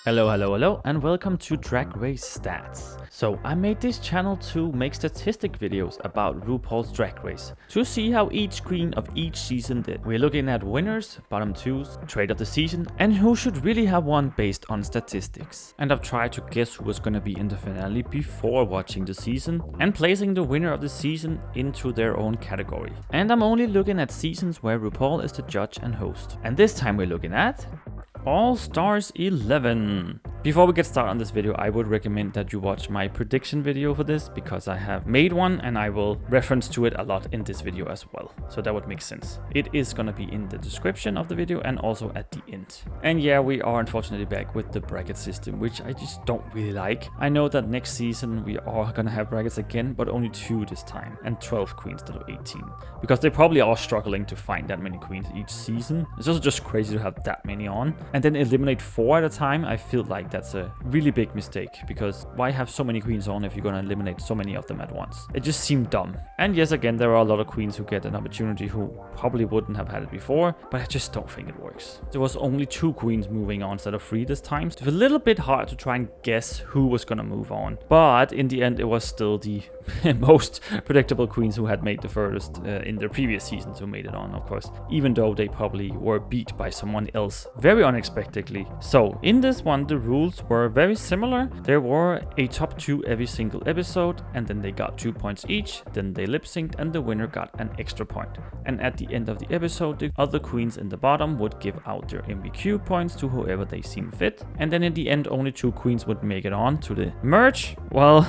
Hello, and welcome to Drag Race Stats. So I made this channel to make statistic videos about RuPaul's Drag Race, to see how each queen of each season did. We're looking at winners, bottom twos, trade of the season, and who should really have won based on statistics. And I've tried to guess who was gonna be in the finale before watching the season, and placing the winner of the season into their own category. And I'm only looking at seasons where RuPaul is the judge and host. And this time we're looking at All Stars 11. Before we get started on this video, I would recommend that you watch my prediction video for this, because I have made one and I will reference to it a lot in this video as well. So that would make sense. It is gonna be in the description of the video and also at the end. And yeah, we are unfortunately back with the bracket system, which I just don't really like. I know that next season we are gonna have brackets again, but only 2 this time, and 12 queens instead of 18. Because they probably are struggling to find that many queens each season. It's also just crazy to have that many on. And then eliminate 4 at a time. I feel like that's a really big mistake, because why have so many queens on if you're gonna eliminate so many of them at once? It just seemed dumb. And yes, again, there are a lot of queens who get an opportunity who probably wouldn't have had it before, but I just don't think it works. There was only 2 queens moving on instead of 3 this time, so it's a little bit hard to try and guess who was gonna move on. But in the end, it was still the most predictable queens who had made the furthest in their previous seasons who made it on, of course, even though they probably were beat by someone else very unexpectedly. So in this one, the rules were very similar. There were a top 2 every single episode, and then they got 2 points each, then they lip synced and the winner got an extra point. And at the end of the episode, the other queens in the bottom would give out their MVQ points to whoever they seem fit, and then in the end only 2 queens would make it on to the merge. Well,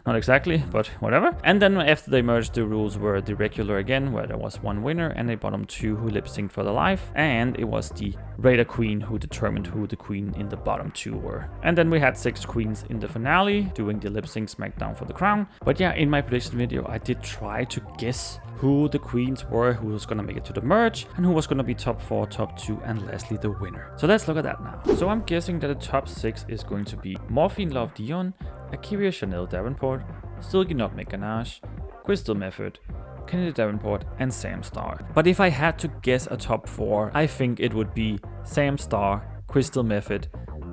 not exactly, but whatever. And then after they merged, the rules were the regular again, where there was 1 winner and a bottom 2 who lip synced for their life, and it was the Raider queen who determined who the queen in the bottom 2 were. And then we had 6 queens in the finale doing the lip sync smackdown for the crown. But yeah, in my prediction video, I did try to guess who the queens were, who was gonna make it to the merge, and who was gonna be top 4, top 2, and lastly the winner. So let's look at that now. So I'm guessing that the top 6 is going to be Morphine Love Dion, Akira Chanel Davenport, Silky Nutmeg Ganache, Crystal Method, Kennedy Davenport, and Sam Star. But if I had to guess a top 4, I think it would be Sam Star, Crystal Method,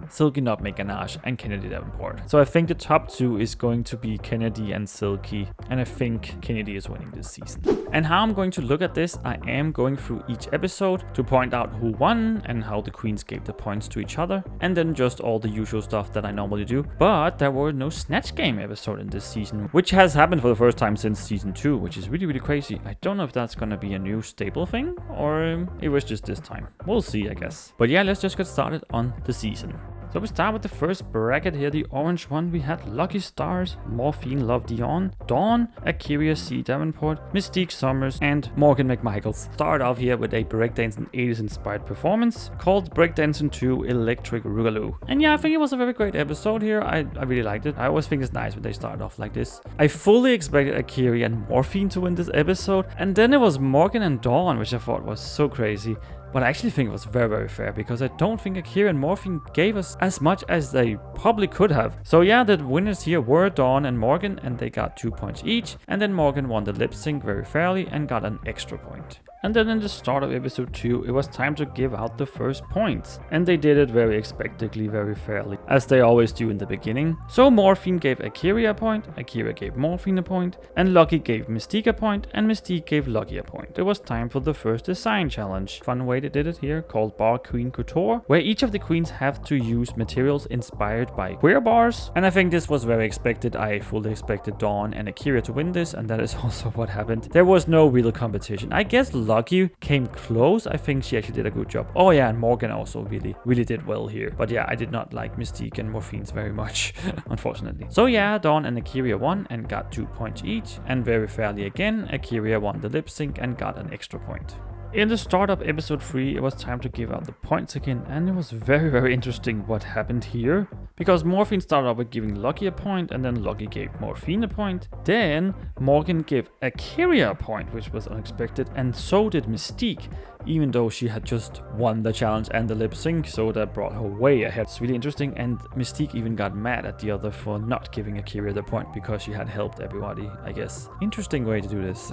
Silky Nutmeg Ganache, and Kennedy Davenport. So I think the top 2 is going to be Kennedy and Silky, and I think Kennedy is winning this season. And how I'm going to look at this, I am going through each episode to point out who won and how the queens gave the points to each other, and then just all the usual stuff that I normally do. But there were no Snatch Game episode in this season, which has happened for the first time since season 2, which is really crazy. I don't know if that's gonna be a new staple thing, or it was just this time. We'll see, I guess. But yeah, let's just get started on the season. So we start with the first bracket here, the orange one. We had Lucky Stars, Morphine Love Dion, Dawn, Akira C. Davenport, Mystique Summers, and Morgan McMichaels. Start off here with a breakdancing 80s inspired performance called Breakdancing 2 Electric Rugaloo. And yeah, I think it was a very great episode here. I really liked it. I always think it's nice when they start off like this. I fully expected Akira and Morphine to win this episode, and then it was Morgan and Dawn, which I thought was so crazy. But I actually think it was very fair, because I don't think Akira and Morphine gave us as much as they probably could have. So yeah, the winners here were Dawn and Morgan, and they got 2 points each. And then Morgan won the lip sync very fairly and got an extra point. And then in the start of episode 2, it was time to give out the first points. And they did it very expectedly, very fairly, as they always do in the beginning. So Morphine gave Akira a point, Akira gave Morphine a point, and Lucky gave Mystique a point, and Mystique gave Lucky a point. It was time for the first design challenge. Fun way they did it here, called Bar Queen Couture, where each of the queens have to use materials inspired by queer bars. And I think this was very expected. I fully expected Dawn and Akira to win this, and that is also what happened. There was no real competition. I guess Lucky came close. I think she actually did a good job. Oh yeah, and Morgan also really did well here. But yeah, I did not like Mystique and Morphine's very much, unfortunately. So yeah, Dawn and Akira won and got 2 points each, and very fairly again, Akira won the lip sync and got an extra point. In the start of episode 3, it was time to give out the points again, and it was very interesting what happened here. Because Morphine started off with giving Lucky a point, and then Lucky gave Morphine a point. Then Morgan gave Akira a point, which was unexpected, and so did Mystique. even though she had just won the challenge and the lip sync, so that brought her way ahead. It's really interesting, and Mystique even got mad at the other for not giving A'keria the point because she had helped everybody, I guess. Interesting way to do this.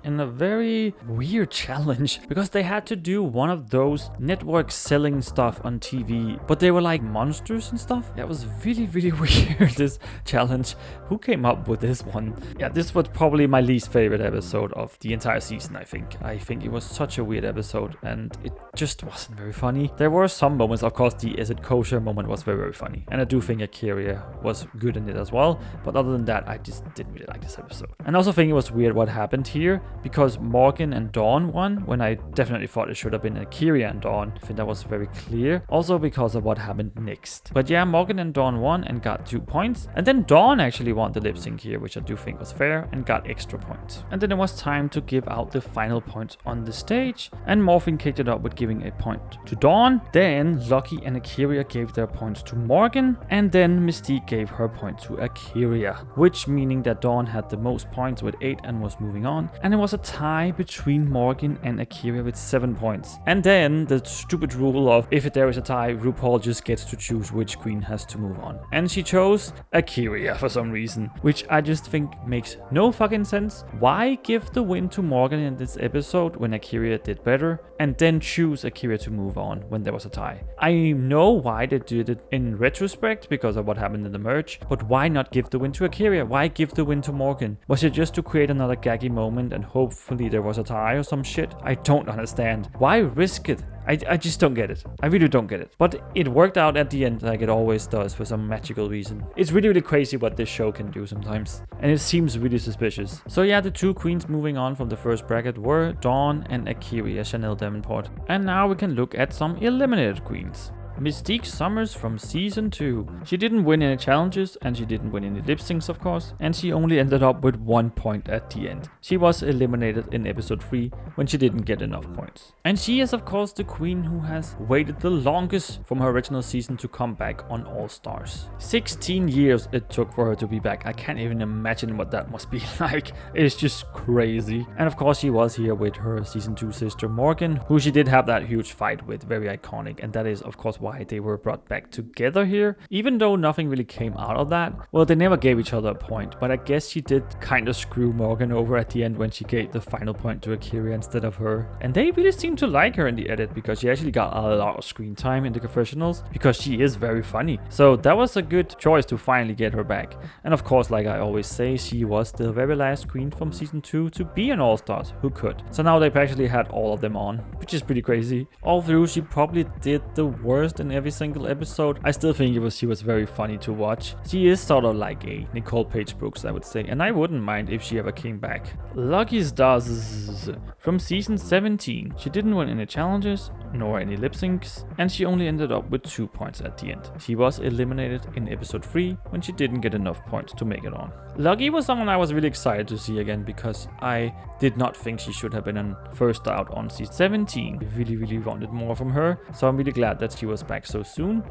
And a very weird challenge, because they had to do one of those network selling stuff on TV, but they were like monsters and stuff. That was really, really weird, this challenge. Who came up with this one? Yeah, this was probably my least favorite episode of the entire season, I think. I think it was such a weird episode, and it just wasn't very funny. There were some moments, of course, the is it kosher moment was very, very funny. And I do think A'keria was good in it as well. But other than that, I just didn't really like this episode. And I also think it was weird what happened here, because Morgan and Dawn won, when I definitely thought it should have been A'keria and Dawn. I think that was very clear. Also because of what happened next. But yeah, Morgan and Dawn won and got 2 points. And then Dawn actually won the lip sync here, which I do think was fair, and got extra points. And then it was time to give out the final points on the stage. And Morphin kicked it up with giving a point to Dawn. Then Lucky and A'keria gave their points to Morgan. And then Mystique gave her point to A'keria, which meaning that Dawn had the most points with 8 and was moving on. And it was a tie between Morgan and A'keria with 7 points. And then the stupid rule of if there is a tie, RuPaul just gets to choose which queen has to move on. And she chose A'keria for some reason, which I just think makes no fucking sense. Why give the win to Morgan in this episode when A'keria did better, and then choose A'keria to move on when there was a tie? I know why they did it in retrospect because of what happened in the merge, but why not give the win to A'keria? Why give the win to Morgan? Was it just to create another gaggy moment and hopefully there was a tie or some shit? I don't understand. Why risk it? I just don't get it. I really don't get it. But it worked out at the end like it always does for some magical reason. It's really, really crazy what this show can do sometimes. And it seems really suspicious. So yeah, the 2 queens moving on from the first bracket were Dawn and A'keria Chanel Davenport. And now we can look at some eliminated queens. Mystique Summers from season 2. She didn't win any challenges and she didn't win any lip syncs, of course, and she only ended up with 1 point at the end. She was eliminated in episode 3 when she didn't get enough points. And she is of course the queen who has waited the longest from her original season to come back on All Stars. 16 years it took for her to be back. I can't even imagine what that must be like. It's just crazy. And of course she was here with her season 2 sister Morgan, who she did have that huge fight with, very iconic, and that is of course why they were brought back together here, even though nothing really came out of that. Well, they never gave each other a point, but I guess she did kind of screw Morgan over at the end when she gave the final point to A'keria instead of her. And they really seemed to like her in the edit because she actually got a lot of screen time in the confessionals because she is very funny. So that was a good choice to finally get her back. And of course, like I always say, she was the very last queen from season 2 to be an All-Stars who could. So now they've actually had all of them on, which is pretty crazy. All through, she probably did the worst in every single episode. I still think she was very funny to watch. She is sort of like a Nicole Paige Brooks, I would say, and I wouldn't mind if she ever came back. Lucky Stars from season 17. She didn't win any challenges nor any lip syncs, and she only ended up with 2 points at the end. She was eliminated in episode 3 when she didn't get enough points to make it on. Lucky was someone I was really excited to see again because I did not think she should have been on first out on season 17. I really, really wanted more from her, so I'm really glad that she was back so soon.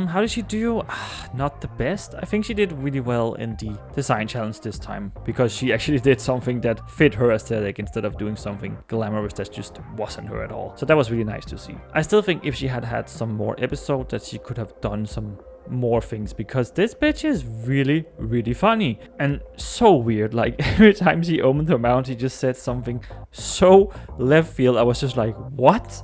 How did she do? Not the best. I think she did really well in the design challenge this time because she actually did something that fit her aesthetic instead of doing something glamorous that just wasn't her at all. So that was really nice to see. I still think if she had had some more episodes that she could have done some more things because this bitch is really, really funny and so weird. Like every time she opened her mouth, she just said something so left field. I was just like, what?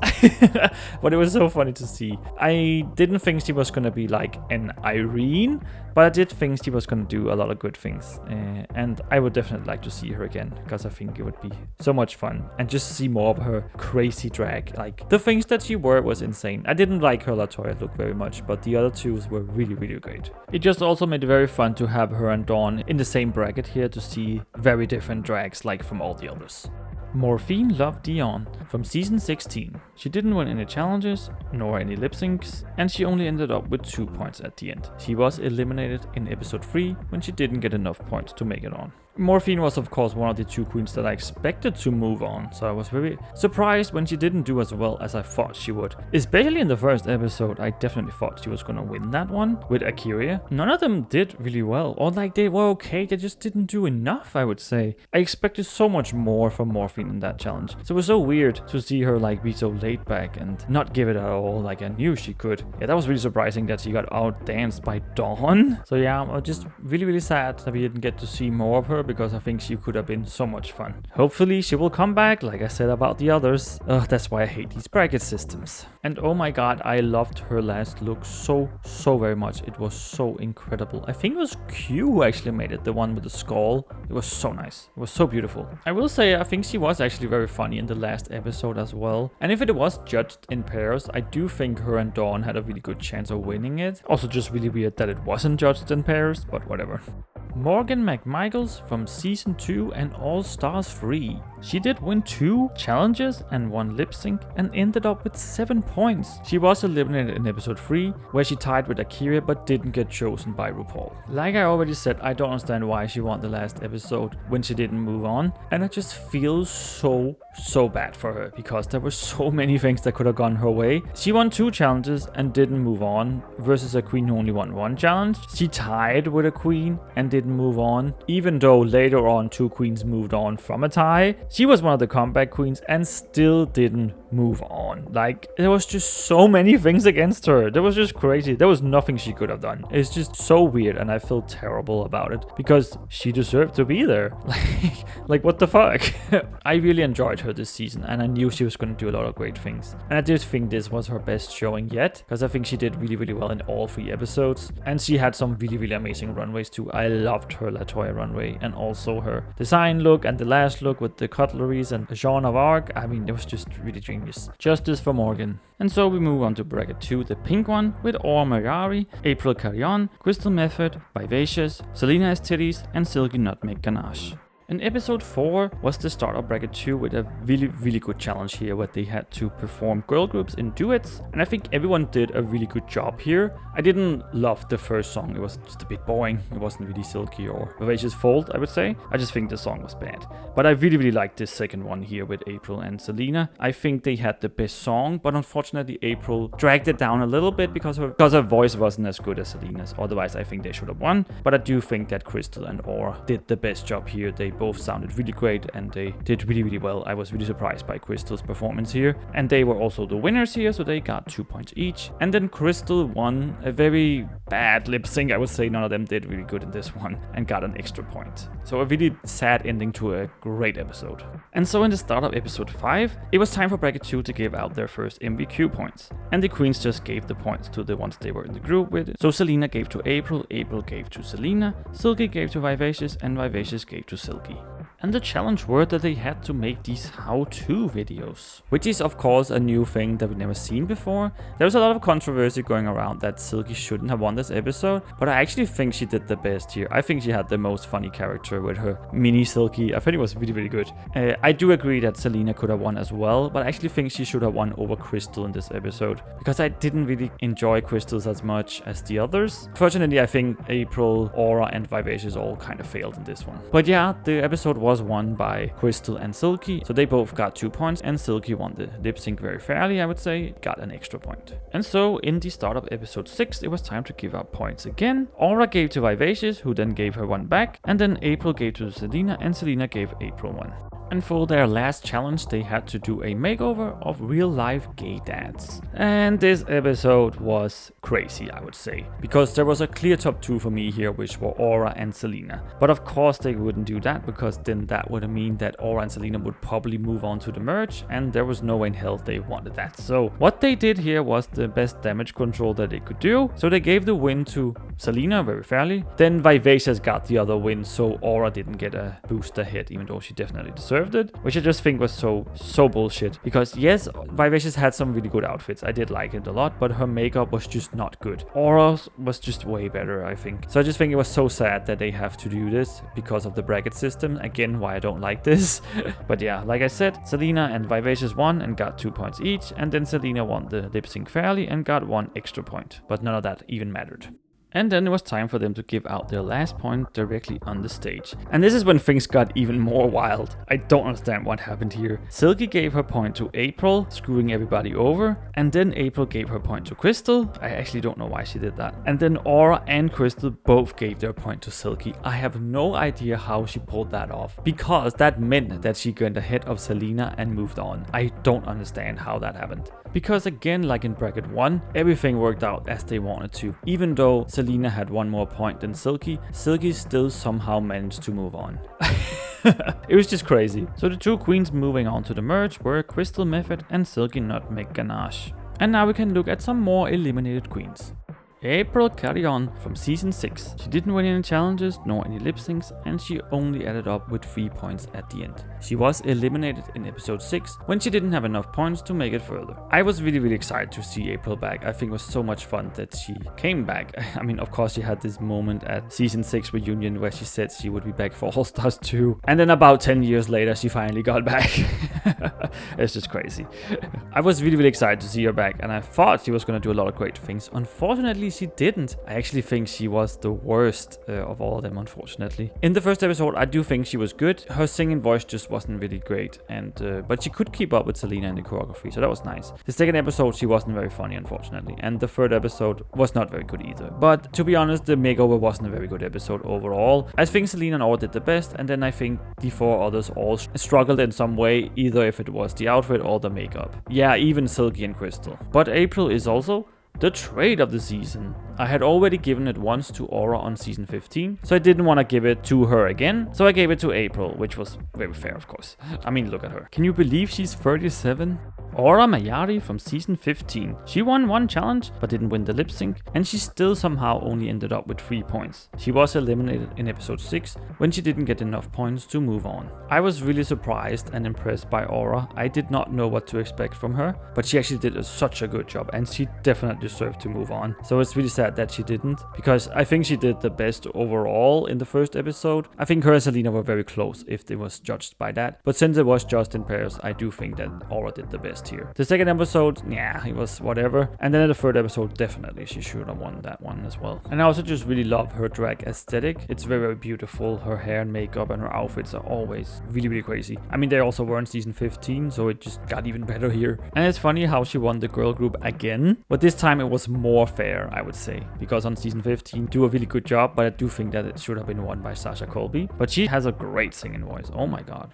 But it was so funny to see. I didn't think she was gonna be like an Irene, but I did think she was gonna do a lot of good things, and I would definitely like to see her again because I think it would be so much fun and just see more of her crazy drag. Like the things that she wore was insane. I didn't like her LaToya look very much, but the other two were really, really great. It just also made it very fun to have her and Dawn in the same bracket here to see very different drags like from all the others. Morphine Love Dion from season 16. She didn't win any challenges nor any lip syncs, and she only ended up with 2 points at the end. She was eliminated in episode 3 when she didn't get enough points to make it on. Morphine was of course one of the 2 queens that I expected to move on, so I was very surprised when she didn't do as well as I thought she would. Especially in the first episode, I definitely thought she was gonna win that one with Akira. None of them did really well, or like they were okay, they just didn't do enough, I would say. I expected so much more from Morphine in that challenge, so it was so weird to see her like be so laid back and not give it at all like I knew she could. Yeah, that was really surprising that she got outdanced by Dawn. So yeah, I'm just really sad that we didn't get to see more of her, because I think she could have been so much fun. Hopefully she will come back, like I said about the others. That's why I hate these bracket systems. And oh my god, I loved her last look so very much. It was so incredible. I think it was Q who actually made it, the one with the skull. It was so nice. It was so beautiful. I will say I think she was actually very funny in the last episode as well. And if it was judged in pairs, I do think her and Dawn had a really good chance of winning it. Also just really weird that it wasn't judged in pairs, but whatever. Morgan McMichaels from Season 2 and All Stars 3. She did win 2 challenges and 1 lip sync and ended up with 7 points. She was eliminated in episode 3, where she tied with Akira but didn't get chosen by RuPaul. Like I already said, I don't understand why she won the last episode when she didn't move on, and I just feel so bad for her, because there were so many things that could have gone her way. She won 2 challenges and didn't move on, versus a queen who only won 1 challenge. She tied with a queen and didn't move on, even though later on 2 queens moved on from a tie. She was one of the comeback queens and still didn't move on. Like, there was just so many things against her. That was just crazy. There was nothing she could have done. It's just so weird, and I feel terrible about it, because she deserved to be there. Like what the fuck? I really enjoyed her this season, and I knew she was going to do a lot of great things. And I did think this was her best showing yet, because I think she did really well in all 3 episodes. And she had some really amazing runways too. I loved her Latoya runway, and also her design look, and the last look with the cutleries and the Jean of Arc. I mean, it was just really genius. Justice for Morgan. And so we move on to bracket 2, the pink one, with Aura Mayari, April Carrion, Crystal Method, Vivacious, Selena Estides, and Silky Nutmeg Ganache. And episode 4 was the start of bracket 2 with a really good challenge here, where they had to perform girl groups in duets, and I think everyone did a really good job here. I didn't love the first song, it was just a bit boring. It wasn't really Silky or Vivacious' fault, I would say. I just think the song was bad. But I really liked this second one here with April and Selena. I think they had the best song, but unfortunately April dragged it down a little bit because her voice wasn't as good as Selena's. Otherwise I think they should have won. But I do think that Crystal and Aura did the best job here. They both sounded really great, and they did really well. I was really surprised by Crystal's performance here, and they were also the winners here, so they got 2 points each. And then Crystal won a very bad lip sync. I would say none of them did really good in this one, and got an extra point. So a really sad ending to a great episode. And so in the start of episode 5, it was time for bracket 2 to give out their first MVQ points, and the queens just gave the points to the ones they were in the group with. So Selena gave to April, April gave to Selena, Silky gave to Vivacious, and Vivacious gave to Silky. And the challenge were that they had to make these how-to videos, which is of course a new thing that we've never seen before. There was a lot of controversy going around that Silky shouldn't have won this episode, but I actually think she did the best here. I think she had the most funny character with her mini Silky. I think it was really good. I do agree that Selena could have won as well, but I actually think she should have won over Crystal in this episode, because I didn't really enjoy Crystal's as much as the others. Fortunately, I think April, Aura, and Vivacious all kind of failed in this one. But yeah, the episode was won by Crystal and Silky, so they both got 2 points, and Silky won the lip sync very fairly, I would say, got an extra point. And so in the start of episode 6, it was time to give out points again. Aura gave to Vivacious, who then gave her 1 back, and then April gave to Selena, and Selena gave April 1. And for their last challenge, they had to do a makeover of real-life gay dads. And this episode was crazy, I would say, because there was a clear top 2 for me here, which were Aura and Selena. But of course they wouldn't do that, because then that would mean that Aura and Selena would probably move on to the merge, and there was no way in hell they wanted that. So what they did here was the best damage control that they could do. So they gave the win to Selena very fairly. Then Vivacious got the other win, so Aura didn't get a boost ahead, even though she definitely deserved it, which I just think was so bullshit. Because yes, Vivacious had some really good outfits. I did like it a lot, but her makeup was just not good. Aura's was just way better, I think. So I just think it was so sad that they have to do this because of the bracket system. Again, why I don't like this. But yeah, like I said, Selena and Vivacious won and got 2 points each, and then Selena won the lip sync fairly and got 1 extra point. But none of that even mattered. And then it was time for them to give out their last point directly on the stage. And this is when things got even more wild. I don't understand what happened here. Silky gave her point to April, screwing everybody over. And then April gave her point to Crystal. I actually don't know why she did that. And then Aura and Crystal both gave their point to Silky. I have no idea how she pulled that off, because that meant that she got ahead of Selena and moved on. I don't understand how that happened. Because again, like in bracket 1, everything worked out as they wanted to. Even though Selena had one more point than Silky, Silky still somehow managed to move on. It was just crazy. So the two queens moving on to the merge were Crystal Method and Silky Nutmeg Ganache. And now we can look at some more eliminated queens. April Carrion from season 6. She didn't win any challenges nor any lip syncs, and she only added up with 3 points at the end. She was eliminated in episode 6 when she didn't have enough points to make it further. I was really excited to see April back. I think it was so much fun that she came back. I mean, of course she had this moment at season 6 reunion where she said she would be back for All Stars 2, and then about 10 years later she finally got back. It's just crazy. I was really excited to see her back, and I thought she was going to do a lot of great things. Unfortunately, she didn't. I actually think she was the worst of all of them, unfortunately. In the first episode, I do think she was good. Her singing voice just wasn't really great, and but she could keep up with Selena in the choreography, so that was nice. The second episode, she wasn't very funny, unfortunately, and the third episode was not very good either. But to be honest, the makeover wasn't a very good episode overall. I think Selena and Aura did the best, and then I think the 4 others all struggled in some way, either if it was the outfit or the makeup. Yeah, even Silky and Crystal. But April is also the trade of the season. I had already given it once to Aura on season 15, so I didn't want to give it to her again, so I gave it to April, which was very fair, of course. I mean, look at her. Can you believe she's 37? Aura Mayari from season 15. She won one challenge, but didn't win the lip sync, and she still somehow only ended up with 3 points. She was eliminated in episode 6 when she didn't get enough points to move on. I was really surprised and impressed by Aura. I did not know what to expect from her, but she actually did such a good job, and she definitely deserved to move on. So it's really sad that she didn't, because I think she did the best overall in the first episode. I think her and Selena were very close if it was judged by that, but since it was just in pairs, I do think that Aura did the best here. The second episode, yeah, it was whatever. And then in the third episode, definitely she should have won that one as well. And I also just really love her drag aesthetic. It's very beautiful. Her hair and makeup and her outfits are always really crazy. I mean, they also were in season 15, so it just got even better here. And it's funny how she won the girl group again, but this time it was more fair, I would say, because on season 15 do a really good job, but I do think that it should have been won by Sasha Colby. But she has a great singing voice. Oh my god.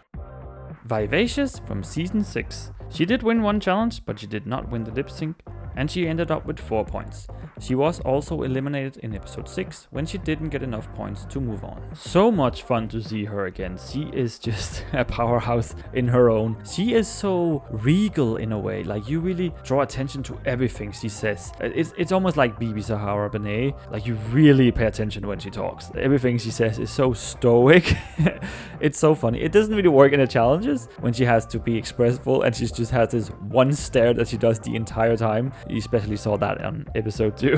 Vivacious from season 6. She did win one challenge, but she did not win the lip sync, and she ended up with 4 points. She was also eliminated in episode 6 when she didn't get enough points to move on. So much fun to see her again. She is just a powerhouse in her own. She is so regal in a way, like you really draw attention to everything she says. It's almost like Bibi Sahara Benet, like you really pay attention when she talks. Everything she says is so stoic. It's so funny. It doesn't really work in the challenges when she has to be expressive, and she just has this one stare that she does the entire time. You especially saw that on episode 2.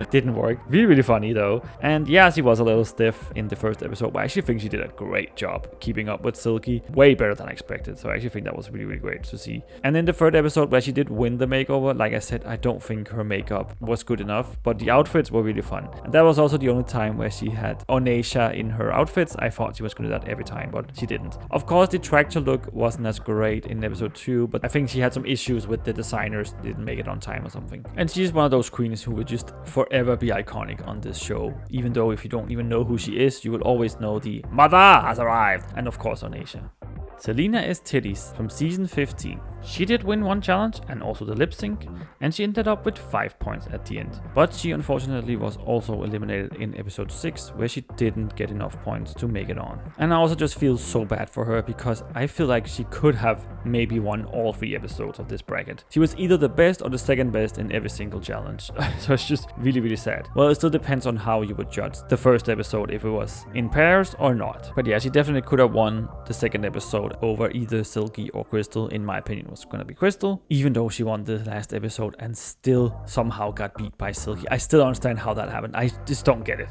Didn't work. Really funny though. And yeah, she was a little stiff in the first episode, but I actually think she did a great job keeping up with Silky. Way better than I expected. So I actually think that was really great to see. And in the third episode where she did win the makeover, like I said, I don't think her makeup was good enough, but the outfits were really fun. And that was also the only time where she had Onisha in her outfits. I thought she was going to do that every time, but she didn't. Of course, the tractor look wasn't as great in episode 2, but I think she had some issues with the designers, didn't make it on time or something. And she's one of those queens who would just forever be iconic on this show. Even though if you don't even know who she is, you will always know the mother has arrived. And of course, Onisha. Selena S. Titties from season 15. She did win one challenge and also the lip sync, and she ended up with 5 points at the end. But she unfortunately was also eliminated in episode 6, where she didn't get enough points to make it on. And I also just feel so bad for her, because I feel like she could have maybe won all 3 episodes of this bracket. She was either the best or the second best in every single challenge. So it's just really sad. Well, it still depends on how you would judge the first episode, if it was in pairs or not. But yeah, she definitely could have won the second episode over either Silky or Crystal. In my opinion, was gonna be Crystal, even though she won the last episode and still somehow got beat by Silky. I still don't understand how that happened. I just don't get it.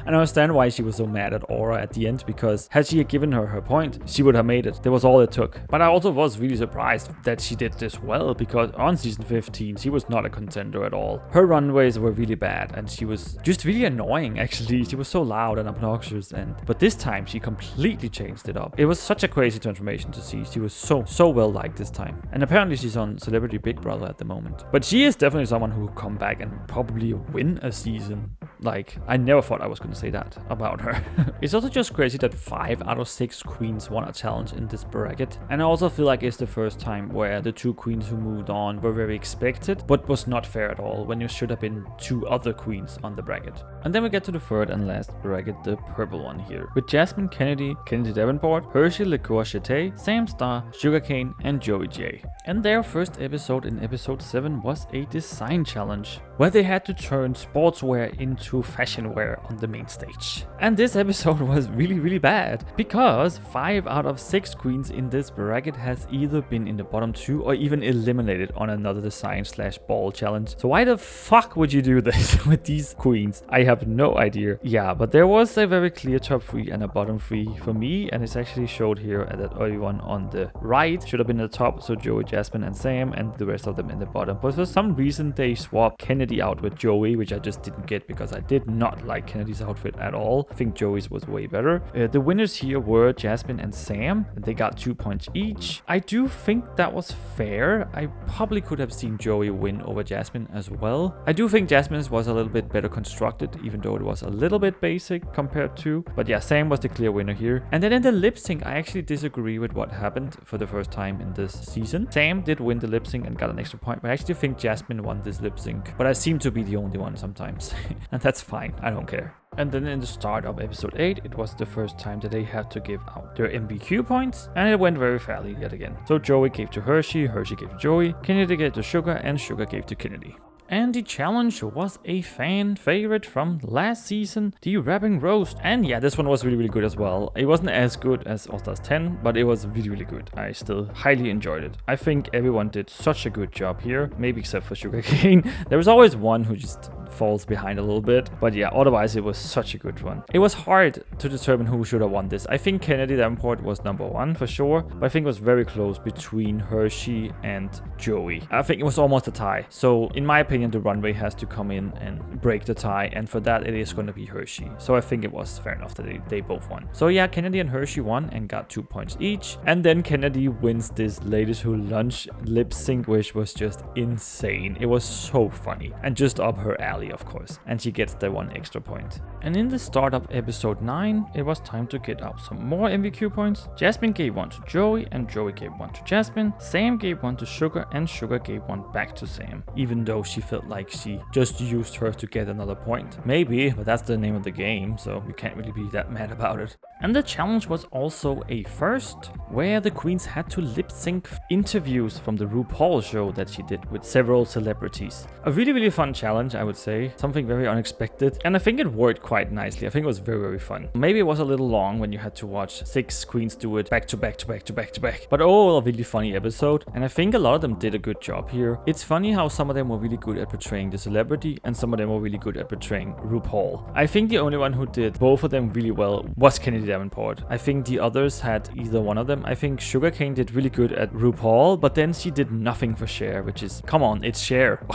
And I understand why she was so mad at Aura at the end, because had she given her point, she would have made it. That was all it took. But I also was really surprised that she did this well, because on season 15, she was not a contender at all. Her runways were really bad, and she was just really annoying, actually. She was so loud and obnoxious, but this time she completely changed it up. It was such a crazy transformation to see. She was so well liked this time. And apparently she's on Celebrity Big Brother at the moment. But she is definitely someone who will come back and probably win a season. Like, I never thought I was going to say that about her. It's also just crazy that 5 out of 6 queens won a challenge in this bracket. And I also feel like it's the first time where the 2 queens who moved on were very expected, but was not fair at all, when there should have been 2 other queens on the bracket. And then we get to the third and last bracket, the purple one here, with Jasmine Kennedy, Kennedy Davenport, Hershey, LiqCour-Jeté, Sam Star, Sugarcane, and Joey J. And their first episode in episode 7 was a design challenge, where they had to turn sportswear into fashion wear on the main stage. And this episode was really bad, because 5 out of 6 queens in this bracket has either been in the bottom 2 or even eliminated on another design/ball challenge. So why the fuck would you do this with these queens? I have no idea. Yeah, but there was a very clear top 3 and a bottom 3 for me, and it's actually showed here that everyone on the right should have been at the top, so Joey, Jasmine, and Sam, and the rest of them in the bottom. But for some reason they swapped Kennedy out with Joey, which I just didn't get, because I did not like Kennedy's outfit at all. I think Joey's was way better. The winners here were Jasmine and Sam. They got 2 points each. I do think that was fair. I probably could have seen Joey win over Jasmine as well. I do think Jasmine's was a little bit better constructed, even though it was a little bit basic compared to. But yeah, Sam was the clear winner here. And then in the lip sync, I actually disagree with what happened for the first time in this season. Sam did win the lip sync and got an extra point, but I actually think Jasmine won this lip sync. But I seem to be the only one sometimes. And that's fine. I don't care. And then in the start of episode 8, it was the first time that they had to give out their MVQ points, and it went very fairly yet again. So Joey gave to Hershey, Hershey gave to Joey, Kennedy gave to Sugar, and Sugar gave to Kennedy. And the challenge was a fan favorite from last season, the Rapping Roast. And yeah, this one was really good as well. It wasn't as good as All Stars 10, but it was really good. I still highly enjoyed it. I think everyone did such a good job here, maybe except for Sugarcane. There was always one who just falls behind a little bit, but yeah, otherwise it was such a good one. It was hard to determine who should have won this. I think Kennedy Davenport was number 1 for sure, but I think it was very close between Hershey and Joey. I think it was almost a tie. So in my opinion, the runway has to come in and break the tie, and for that it is going to be Hershey. So I think it was fair enough that they both won. So yeah, Kennedy and Hershey won and got 2 points each. And then Kennedy wins this Ladies Who Lunch lip sync, which was just insane. It was so funny and just up her alley, of course, and she gets the 1 extra point. And in the start of episode 9, it was time to get out some more MVQ points. Jasmine gave 1 to Joey, and Joey gave 1 to Jasmine. Sam gave 1 to Sugar, and Sugar gave 1 back to Sam, even though she felt like she just used her to get another point. Maybe, but that's the name of the game, so you can't really be that mad about it. And the challenge was also a first, where the queens had to lip sync interviews from the RuPaul's show that she did with several celebrities. A really fun challenge, I would say. Something very unexpected, and I think it worked quite nicely. I think it was very fun. Maybe it was a little long when you had to watch 6 queens do it back to back, but overall a really funny episode, and I think a lot of them did a good job here. It's funny how some of them were really good at portraying the celebrity, and some of them were really good at portraying RuPaul. I think the only one who did both of them really well was Kennedy Davenport. I think the others had either one of them. I think Sugarcane did really good at RuPaul, but then she did nothing for Cher, which is, come on, it's Cher.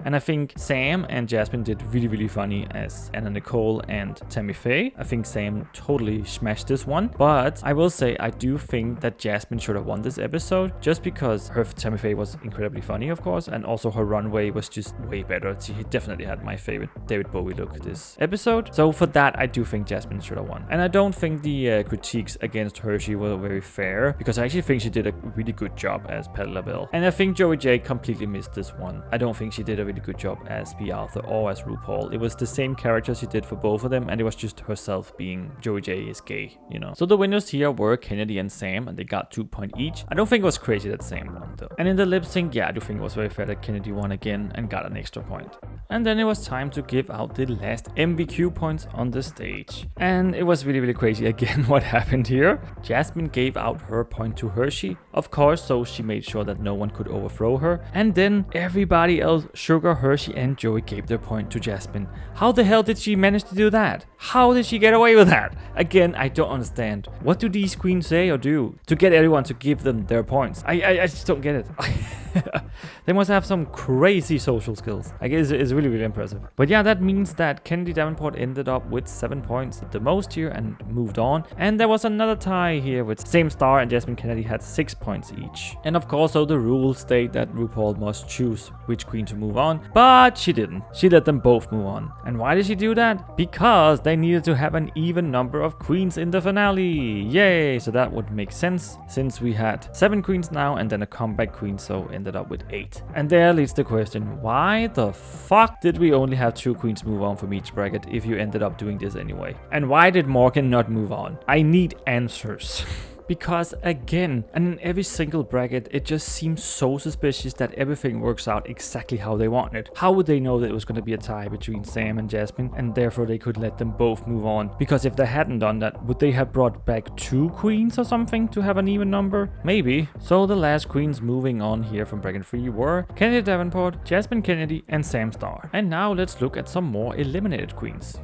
And I think Sam and Jasmine did really funny as Anna Nicole and Tammy Faye. I think Sam totally smashed this one, but I will say I do think that Jasmine should have won this episode, just because her Tammy Faye was incredibly funny, of course, and also her runway was just way better. She definitely had my favorite David Bowie look this episode. So for that, I do think Jasmine should have won. And I don't think the critiques against Hershey were very fair, because I actually think she did a really good job as Patti LaBelle. And I think Joey J completely missed this one. I don't think she did a really good job as Bea Arthur or as RuPaul. It was the same character she did for both of them, and it was just herself being Joey J is gay, you know. So the winners here were Kennedy and Sam, and they got 2 points each. I don't think it was crazy that Sam won though. And in the lip sync, yeah, I do think it was very fair that Kennedy won again and got an extra point. And then it was time to give out the last MVQ points on the stage. And it was really crazy again what happened here. Jasmine gave out her point to Hershey, of course, so she made sure that no one could overthrow her. And then everybody else, Sugar, Hershey, and Joey Joey gave their point to Jasmine. How the hell did she manage to do that? How did she get away with that? Again, I don't understand. What do these queens say or do to get everyone to give them their points? I just don't get it. They must have some crazy social skills. I guess it's really, really impressive. But yeah, that means that Kennedy Davenport ended up with 7 points, the most here, and moved on. And there was another tie here with Same Star and Jasmine Kennedy had 6 points each. And of course, so the rules state that RuPaul must choose which queen to move on, but she didn't. She let them both move on. And why did she do that? Because they needed to have an even number of queens in the finale. Yay! So that would make sense since we had 7 queens now and then a comeback queen, so ended up with 8. And there leads the question, why the fuck did we only have 2 queens move on from each bracket if you ended up doing this anyway? And why did Morgan not move on? I need answers. Because again, and in every single bracket, it just seems so suspicious that everything works out exactly how they want it. How would they know that it was going to be a tie between Sam and Jasmine, and therefore they could let them both move on? Because if they hadn't done that, would they have brought back 2 queens or something to have an even number? Maybe. So the last queens moving on here from bracket 3 were Kennedy Davenport, Jasmine Kennedy, and Sam Star. And now let's look at some more eliminated queens.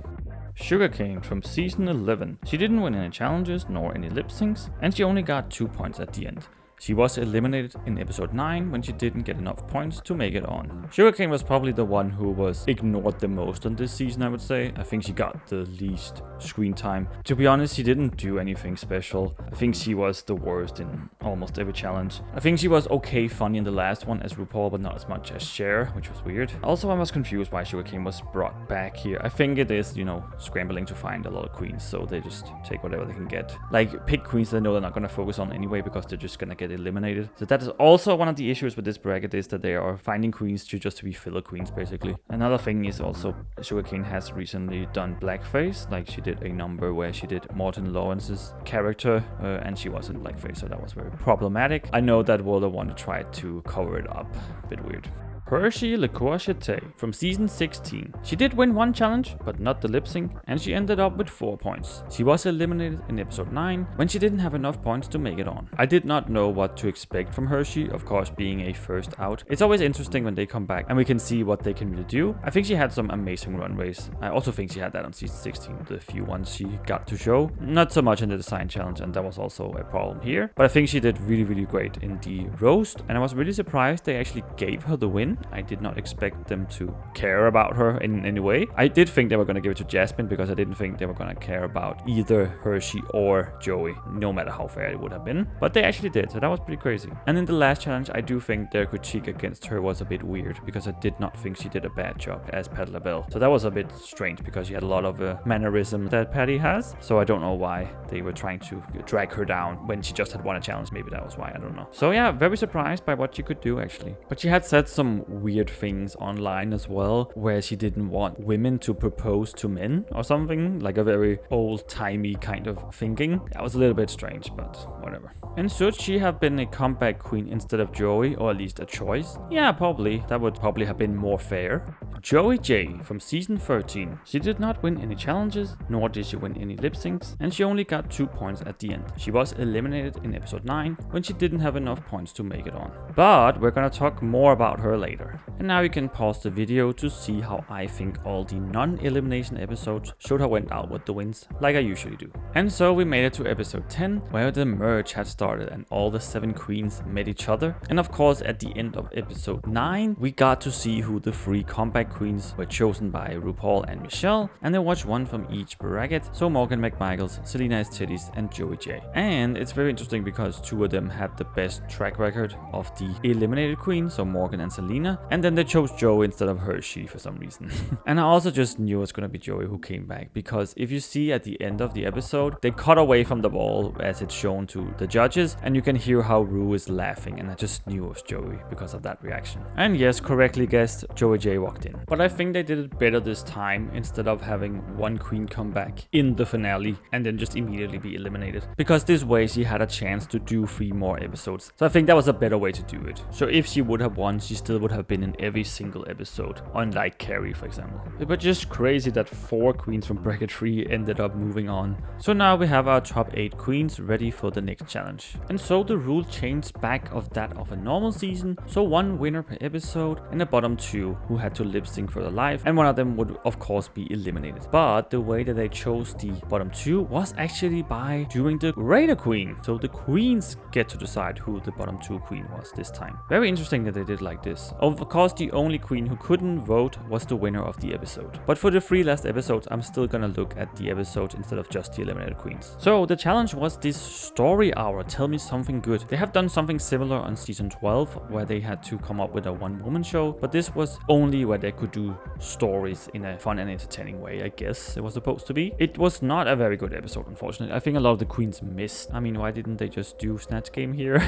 Sugarcane from season 11. She didn't win any challenges nor any lip syncs, and she only got 2 points at the end. She was eliminated in episode 9 when she didn't get enough points to make it on. Sugarcane was probably the one who was ignored the most on this season, I would say. I think she got the least screen time. To be honest, she didn't do anything special. I think she was the worst in almost every challenge. I think she was okay funny in the last one as RuPaul, but not as much as Cher, which was weird. Also, I was confused why Sugarcane was brought back here. I think it is, scrambling to find a lot of queens, so they just take whatever they can get. Like, pick queens they know they're not gonna focus on anyway because they're just gonna get eliminated. So that is also one of the issues with this bracket, is that they are finding queens just to be filler queens, basically. Another thing is also Sugarcane has recently done blackface. Like, she did a number where she did Morton Lawrence's character and she was in blackface, so that was very problematic. I know that Wilder wanted to try to cover it up. A bit weird. Hershey LiqCour-Jeté from season 16. She did win 1 challenge, but not the lip sync, and she ended up with 4 points. She was eliminated in episode 9 when she didn't have enough points to make it on. I did not know what to expect from Hershey, of course being a first out. It's always interesting when they come back and we can see what they can really do. I think she had some amazing runways. I also think she had that on season 16, the few ones she got to show. Not so much in the design challenge, and that was also a problem here. But I think she did really, really great in the roast, and I was really surprised they actually gave her the win. I did not expect them to care about her in any way. I did think they were going to give it to Jasmine because I didn't think they were going to care about either Hershey or Joey, no matter how fair it would have been. But they actually did, so that was pretty crazy. And in the last challenge, I do think their critique against her was a bit weird because I did not think she did a bad job as Patti LaBelle. So that was a bit strange because she had a lot of mannerism that Patti has. So I don't know why they were trying to drag her down when she just had won a challenge. Maybe that was why, I don't know. So yeah, very surprised by what she could do actually. But she had said some weird things online as well, where she didn't want women to propose to men or something, like a very old-timey kind of thinking. That was a little bit strange, but whatever. And should she have been a comeback queen instead of Joey, or at least a choice? Yeah, probably. That would probably have been more fair. Joey J from season 13. She did not win any challenges, nor did she win any lip syncs, and she only got 2 points at the end. She was eliminated in episode 9 when she didn't have enough points to make it on. But we're gonna talk more about her later. And now you can pause the video to see how I think all the non-elimination episodes should have went out with the wins, like I usually do. And so we made it to episode 10, where the merge had started and all the 7 queens met each other. And of course, at the end of episode 9, we got to see who the 3 comeback queens were chosen by RuPaul and Michelle, and there was 1 from each bracket, so Morgan McMichaels, Selena Estetis, and Joey J. And it's very interesting because 2 of them had the best track record of the eliminated queens, so Morgan and Selena, and then they chose Joey instead of Hershey for some reason. And I also just knew it was gonna be Joey who came back, because if you see at the end of the episode, they cut away from the ball as it's shown to the judges, and you can hear how Ru is laughing, and I just knew it was Joey because of that reaction. And yes, correctly guessed, Joey J walked in. But I think they did it better this time, instead of having 1 queen come back in the finale and then just immediately be eliminated, because this way she had a chance to do 3 more episodes. So I think that was a better way to do it. So if she would have won, she still would have have been in every single episode, unlike Carrie, for example. It was just crazy that 4 queens from bracket 3 ended up moving on. So now we have our top 8 queens ready for the next challenge. And so the rule changed back of that of a normal season, so 1 winner per episode and the bottom 2 who had to lip sync for their life, and one of them would of course be eliminated. But the way that they chose the bottom 2 was actually by doing the Raider Queen, so the queens get to decide who the bottom 2 queen was this time. Very interesting that they did like this. Of course, the only queen who couldn't vote was the winner of the episode. But for the 3 last episodes, I'm still gonna look at the episodes instead of just the eliminated queens. So the challenge was this story hour, tell me something good. They have done something similar on season 12 where they had to come up with a 1-woman show, but this was only where they could do stories in a fun and entertaining way, I guess it was supposed to be. It was not a very good episode, unfortunately. I think a lot of the queens missed. I mean, why didn't they just do Snatch Game here?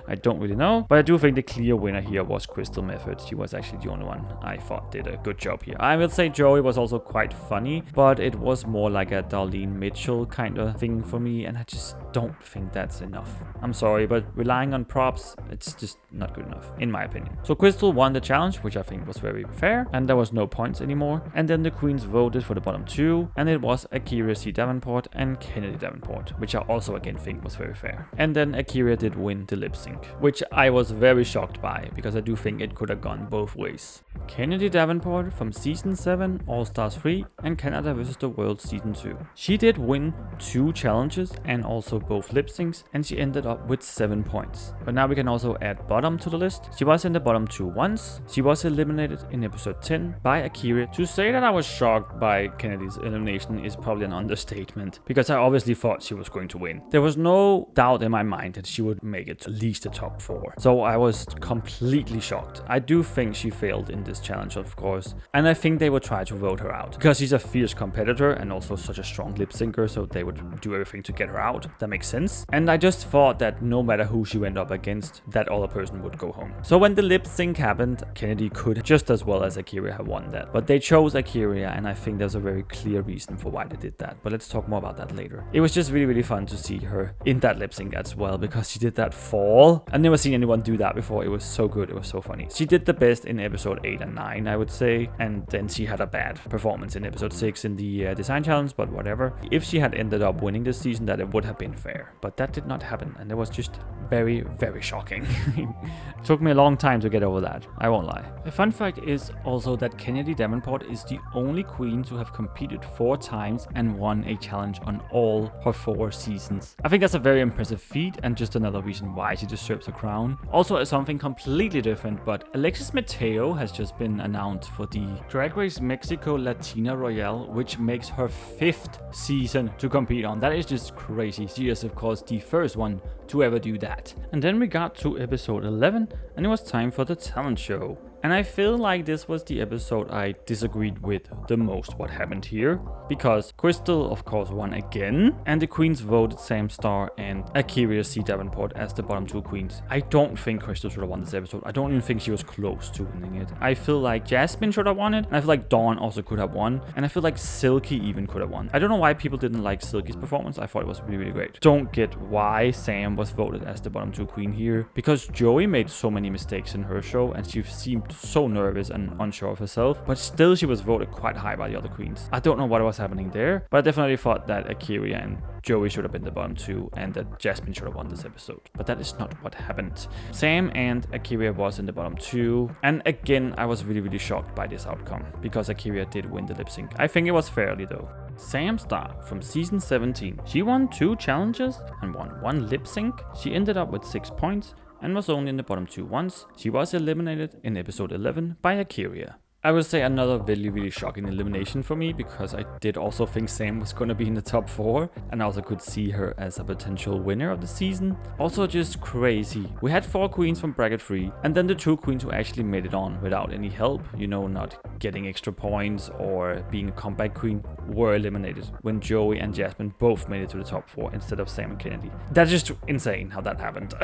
I don't really know, but I do think the clear winner here was Crystal Method. She was actually the only one I thought did a good job here. I will say Joey was also quite funny, but it was more like a Darlene Mitchell kind of thing for me, and I just don't think that's enough. I'm sorry, but relying on props, it's just not good enough, in my opinion. So Crystal won the challenge, which I think was very fair, and there was no points anymore. And then the queens voted for the bottom 2, and it was Akira C. Davenport and Kennedy Davenport, which I also again think was very fair. And then Akira did win the lip sync, which I was very shocked by, because I do think it could have gone both ways. Kennedy Davenport from season 7, All Stars 3, and Canada vs. the World season 2. She did win 2 challenges and also both lip syncs, and she ended up with 7 points. But now we can also add bottom to the list. She was in the bottom 2 once. She was eliminated in episode 10 by Akira. To say that I was shocked by Kennedy's elimination is probably an understatement, because I obviously thought she was going to win. There was no doubt in my mind that she would make it to at least the top 4. So I was completely shocked. I do think she failed in this challenge, of course, and I think they would try to vote her out because she's a fierce competitor and also such a strong lip syncer, so they would do everything to get her out. That makes sense. And I just thought that no matter who she went up against, that other person would go home. So when the lip sync happened, Kennedy could just as well as Akira have won that. But they chose Akira, and I think there's a very clear reason for why they did that. But let's talk more about that later. It was just really fun to see her in that lip sync as well, because she did that fall. I've never seen anyone do that before. It was so good. It was so funny. She did the best in episode 8 and 9, I would say. And then she had a bad performance in episode 6 in the design challenge, but whatever. If she had ended up winning this season, that it would have been fair. But that did not happen, and it was just very shocking. It took me a long time to get over that, I won't lie. A fun fact is also that Kennedy Davenport is the only queen to have competed 4 times and won a challenge on all her 4 seasons. I think that's a very impressive feat, and just another reason why she deserves a crown. Also something completely different, but Alexis Mateo has just been announced for the Drag Race Mexico Latina Royale, which makes her 5th season to compete on. That is just crazy. She is of course the first one to ever do that. And then we got to episode 11, and it was time for the talent show. And I feel like this was the episode I disagreed with the most what happened here, because Crystal of course won again, and the queens voted Sam Star and Akira C. Davenport as the bottom 2 queens. I don't think Crystal should have won this episode. I don't even think she was close to winning it. I feel like Jasmine should have won it, and I feel like Dawn also could have won, and I feel like Silky even could have won. I don't know why people didn't like Silky's performance. I thought it was really great. Don't get why Sam was voted as the bottom 2 queen here, because Joey made so many mistakes in her show, and she seemed so nervous and unsure of herself, but still she was voted quite high by the other queens. I don't know what was happening there, but I definitely thought that Akira and Joey should have been the bottom 2, and that Jasmine should have won this episode. But that is not what happened. Sam and Akira was in the bottom 2, and again I was really shocked by this outcome, because Akira did win the lip sync. I think it was fairly though. Sam Star from season 17. She won 2 challenges and won 1 lip sync. She ended up with 6 points and was only in the bottom 2 once. She was eliminated in episode 11 by Akira. I would say another really shocking elimination for me, because I did also think Sam was going to be in the top 4, and I also could see her as a potential winner of the season. Also just crazy. We had 4 queens from bracket 3, and then the 2 queens who actually made it on without any help, you know, not getting extra points or being a comeback queen, were eliminated when Joey and Jasmine both made it to the top 4 instead of Sam and Kennedy. That's just insane how that happened.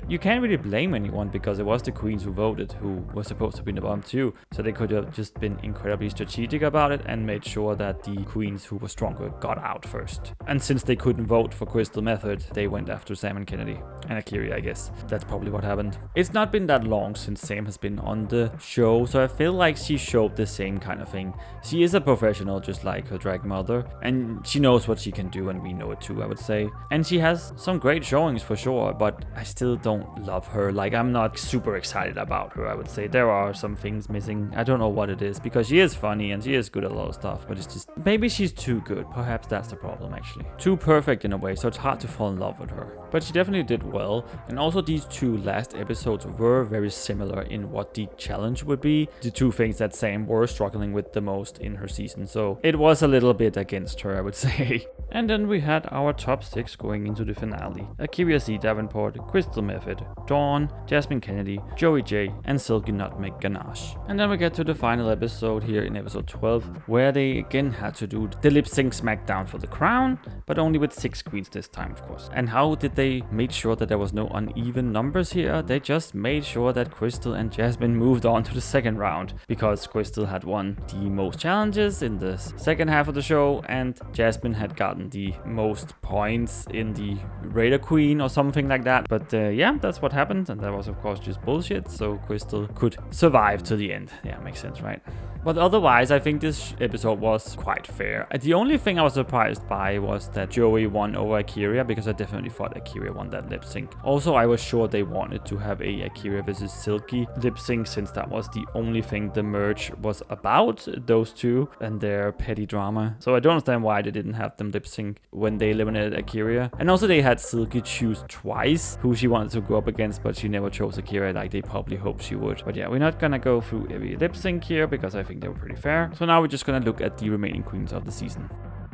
You can't really blame anyone, because it was the queens who voted who were supposed to be in the bottom 2, so they could could have just been incredibly strategic about it and made sure that the queens who were stronger got out first. And since they couldn't vote for Crystal Method, they went after Sam and Kennedy. And Akira, I guess. That's probably what happened. It's not been that long since Sam has been on the show, so I feel like she showed the same kind of thing. She is a professional just like her drag mother, and she knows what she can do, and we know it too, I would say. And she has some great showings for sure, but I still don't love her. Like, I'm not super excited about her, I would say. There are some things missing. I don't know what it is, because she is funny and she is good at a lot of stuff, but it's just, maybe she's too good. Perhaps that's the problem, actually. Too perfect in a way, so it's hard to fall in love with her. But she definitely did well, and also these two last episodes were very similar in what the challenge would be. The two things that Sam were struggling with the most in her season, so it was a little bit against her, I would say. And then we had our top 6 going into the finale. Akira C. Davenport, Crystal Method, Dawn, Jasmine Kennedy, Joey J, and Silky Nutmeg Ganache. And then we get to the final episode here in episode 12, where they again had to do the lip sync smackdown for the crown, but only with 6 queens this time, of course. And how did they make sure that there was no uneven numbers here? They just made sure that Crystal and Jasmine moved on to the second round, because Crystal had won the most challenges in the second half of the show, and Jasmine had gotten the most points in the Raider Queen or something like that. But yeah, that's what happened, and that was of course just bullshit, so Crystal could survive to the end. Yeah, makes sense, right? But otherwise, I think this episode was quite fair. The only thing I was surprised by was that Joey won over Akira, because I definitely thought Akira won that lip sync. Also, I was sure they wanted to have a Akira versus Silky lip sync, since that was the only thing the merge was about, those two and their petty drama. So I don't understand why they didn't have them lip sync when they eliminated Akira. And also they had Silky choose twice who she wanted to go up against, but she never chose Akira like they probably hoped she would. But yeah, we're not gonna go through every lip sync here, because I think they were pretty fair. So now we're just gonna look at the remaining queens of the season.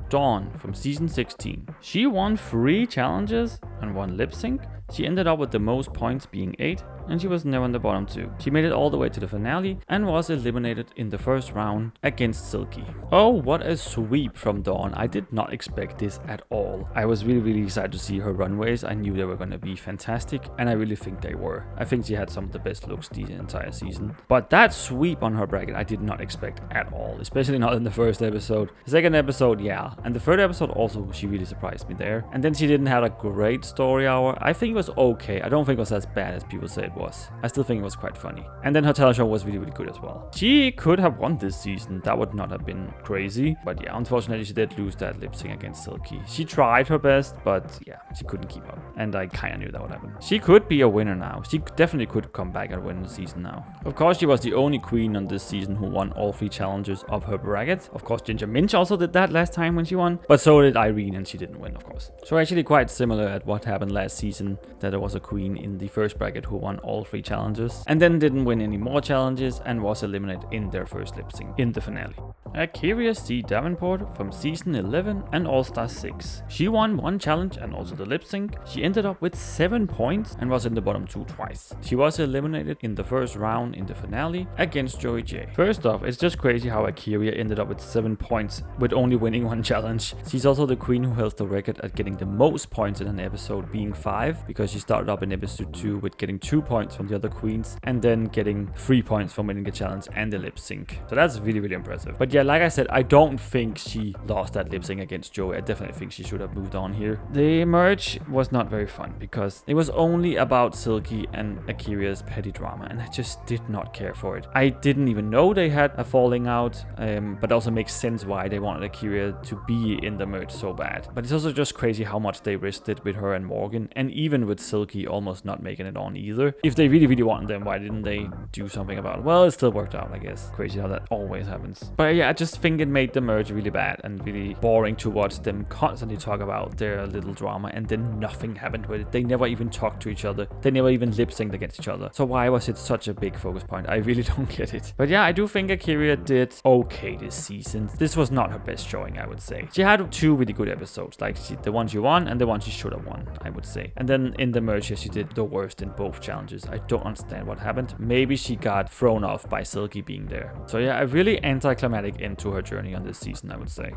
Dawn from season 16. She won 3 challenges and 1 lip sync. She ended up with the most points, being 8, and she was never in the bottom 2. She made it all the way to the finale and was eliminated in the first round against Silky. Oh, what a sweep from Dawn. I did not expect this at all. I was really excited to see her runways. I knew they were going to be fantastic, and I really think they were. I think she had some of the best looks the entire season. But that sweep on her bracket, I did not expect at all, especially not in the first episode. The second episode, yeah, and the third episode also, she really surprised me there. And then she didn't have a great story hour. I think it was okay. I don't think it was as bad as people say it was. I still think it was quite funny. And then her talent show was really good as well. She could have won this season. That would not have been crazy. But yeah, unfortunately, she did lose that lip sync against Silky. She tried her best, but yeah, she couldn't keep up. And I kind of knew that would happen. She could be a winner now. She definitely could come back and win the season now. Of course, she was the only queen on this season who won all 3 challenges of her bracket. Of course, Ginger Minch also did that last time when she won. But so did Irene, and she didn't win, of course. So actually quite similar at what happened last season, that there was a queen in the first bracket who won all 3 challenges and then didn't win any more challenges and was eliminated in their first lip sync in the finale. Akira C. Davenport from season 11 and All-Star 6. She won 1 challenge and also the lip sync. She ended up with 7 points and was in the bottom 2 twice. She was eliminated in the first round in the finale against Joey J. First off, it's just crazy how Akira ended up with 7 points with only winning 1 challenge. She's also the queen who holds the record at getting the most points in an episode, being 5, because she started up in episode 2 with getting 2 points from the other queens and then getting 3 points from winning the challenge and the lip sync. So that's really impressive. But yeah, like I said, I don't think she lost that lip sync against Joey. I definitely think she should have moved on here. The merge was not very fun because it was only about Silky and Akira's petty drama, and I just did not care for it. I didn't even know they had a falling out, but also makes sense why they wanted Akira to be in the merge so bad. But it's also just crazy how much they risked it with her and Morgan, and even with Silky almost not making it on either. If they really wanted them, why didn't they do something about it? Well, it still worked out, I guess. Crazy how that always happens. But yeah, I just think it made the merge really bad and really boring to watch them constantly talk about their little drama, and then nothing happened with it. They never even talked to each other. They never even lip synced against each other. So why was it such a big focus point? I really don't get it. But yeah, I do think Akira did okay this season. This was not her best showing, I would say. She had 2 really good episodes, like the one she won and the one she should have won, I would say. And then in the merge, she did the worst in both challenges. I don't understand what happened. Maybe she got thrown off by Silky being there. So yeah, a really anticlimactic end to her journey on this season, I would say.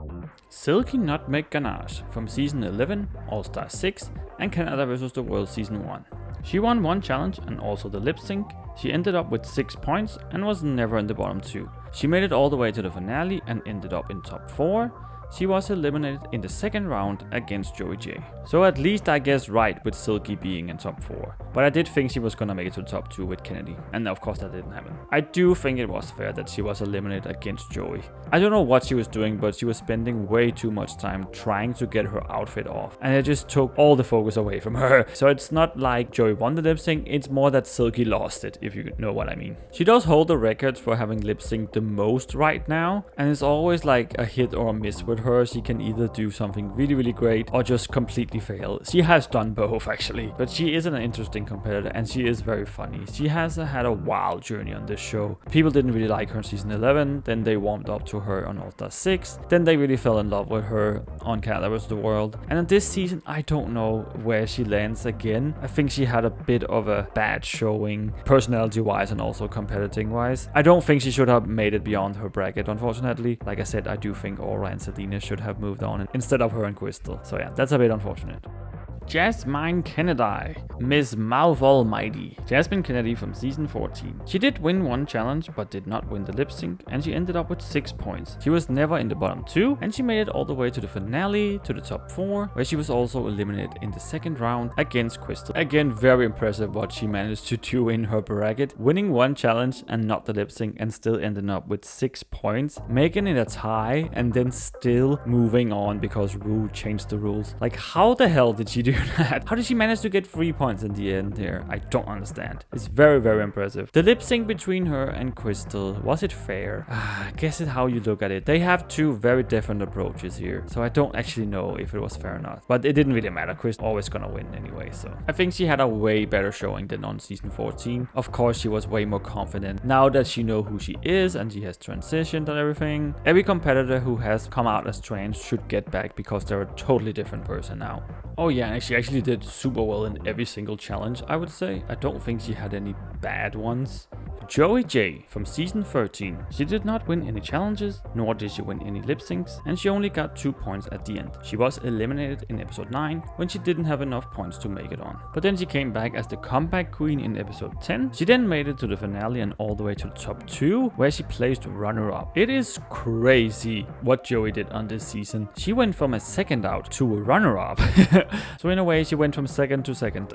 Silky Nutmeg Ganache from season 11, All-Star 6, and Canada vs. the World season 1. She won 1 challenge and also the lip sync. She ended up with 6 points and was never in the bottom 2. She made it all the way to the finale and ended up in top 4. She was eliminated in the second round against Joey J. So at least I guess right with Silky being in top 4. But I did think she was gonna make it to the top 2 with Kennedy. And of course that didn't happen. I do think it was fair that she was eliminated against Joey. I don't know what she was doing, but she was spending way too much time trying to get her outfit off. And it just took all the focus away from her. So it's not like Joey won the lip sync, it's more that Silky lost it, if you know what I mean. She does hold the record for having lip synced the most right now. And it's always like a hit or a miss with her. She can either do something really great or just completely fail. She has done both actually, but she is an interesting competitor and she is very funny. She has had a wild journey on this show. People didn't really like her in season 11, then they warmed up to her on All Star 6, then they really fell in love with her on Canada vs. the World. And in this season, I don't know where she lands again. I think she had a bit of a bad showing personality wise and also competiting wise. I don't think she should have made it beyond her bracket, unfortunately. Like I said, I do think Aura and Selena should have moved on instead of her and Crystal. So yeah, that's a bit unfortunate. Jasmine Kennedy, Miss Mouth Almighty. Jasmine Kennedy from season 14. She did win one challenge, but did not win the lip sync, and she ended up with 6 points. She was never in the bottom 2, and she made it all the way to the finale, to the top 4, where she was also eliminated in the second round against Crystal. Again, very impressive what she managed to do in her bracket, winning one challenge and not the lip sync, and still ending up with 6 points, making it a tie, and then still moving on because Ru changed the rules. Like, how the hell did she do that? How did she manage to get 3 points in the end here? I don't understand. It's very impressive. The lip sync between her and Crystal, was it fair? I guess it's how you look at it. They have two very different approaches here, so I don't actually know if it was fair or not. But it didn't really matter. Crystal always gonna win anyway, so I think she had a way better showing than on season 14. Of course, she was way more confident now that she knows who she is and she has transitioned and everything. Every competitor who has come out as trans should get back because they're a totally different person now. Oh yeah, and she actually did super well in every single challenge, I would say. I don't think she had any bad ones. Joey J from season 13. She did not win any challenges, nor did she win any lip syncs, and she only got 2 points at the end. She was eliminated in episode 9 when she didn't have enough points to make it on. But then she came back as the comeback queen in episode 10. She then made it to the finale and all the way to the top 2, where she placed runner-up. It is crazy what Joey did on this season. She went from a second out to a runner-up. So in a way, she went from second to second.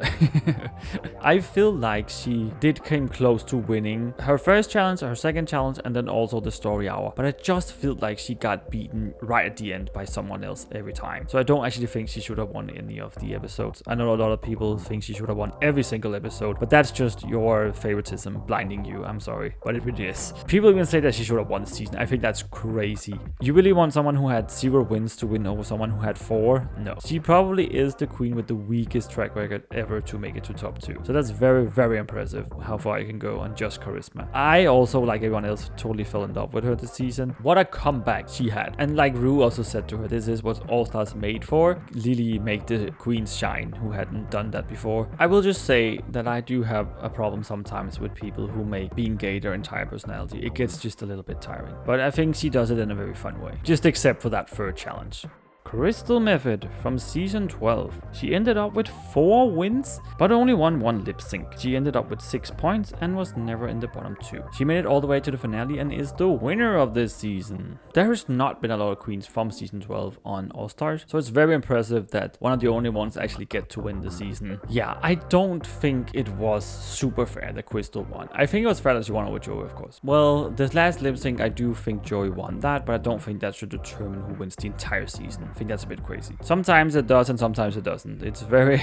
I feel like she did came close to winning her first challenge, her second challenge, and then also the story hour. But I just feel like she got beaten right at the end by someone else every time. So I don't actually think she should have won any of the episodes. I know a lot of people think she should have won every single episode, but that's just your favoritism blinding you. I'm sorry, but it really is. People even say that she should have won the season. I think that's crazy. You really want someone who had 0 wins to win over someone who had 4? No. She probably is the queen with the weakest track record ever to make it to top 2. So that's very impressive how far you can go on just charisma. I also, like everyone else, totally fell in love with her this season. What a comeback she had. And like Ru also said to her, this is what All Stars made for. Lily make the queens shine who hadn't done that before. I will just say that I do have a problem sometimes with people who make being gay their entire personality. It gets just a little bit tiring. But I think she does it in a very fun way. Just except for that third challenge. Crystal Method from season 12. She ended up with 4 wins, but only won 1 lip sync. She ended up with 6 points and was never in the bottom 2. She made it all the way to the finale and is the winner of this season. There has not been a lot of queens from season 12 on All Stars, so it's very impressive that one of the only ones actually get to win the season. Yeah, I don't think it was super fair that Crystal won. I think it was fair that she won over Joey, of course. Well, this last lip sync, I do think Joey won that, but I don't think that should determine who wins the entire season. I think that's a bit crazy. Sometimes it does and sometimes it doesn't. It's very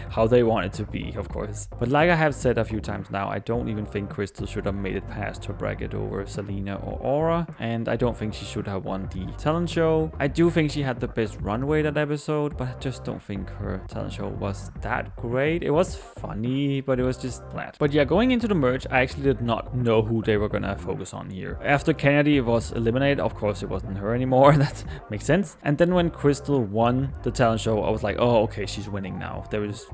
how they want it to be, of course. But like I have said a few times now, I don't even think Crystal should have made it past her bracket over Selena or Aura, and I don't think she should have won the talent show. I do think she had the best runway that episode, but I just don't think her talent show was that great. It was funny, but it was just flat. But yeah, going into the merge, I actually did not know who they were gonna focus on here. After Kennedy was eliminated, of course it wasn't her anymore. That makes sense. And then when Crystal Crystal won the talent show, I was like, oh, okay, she's winning now.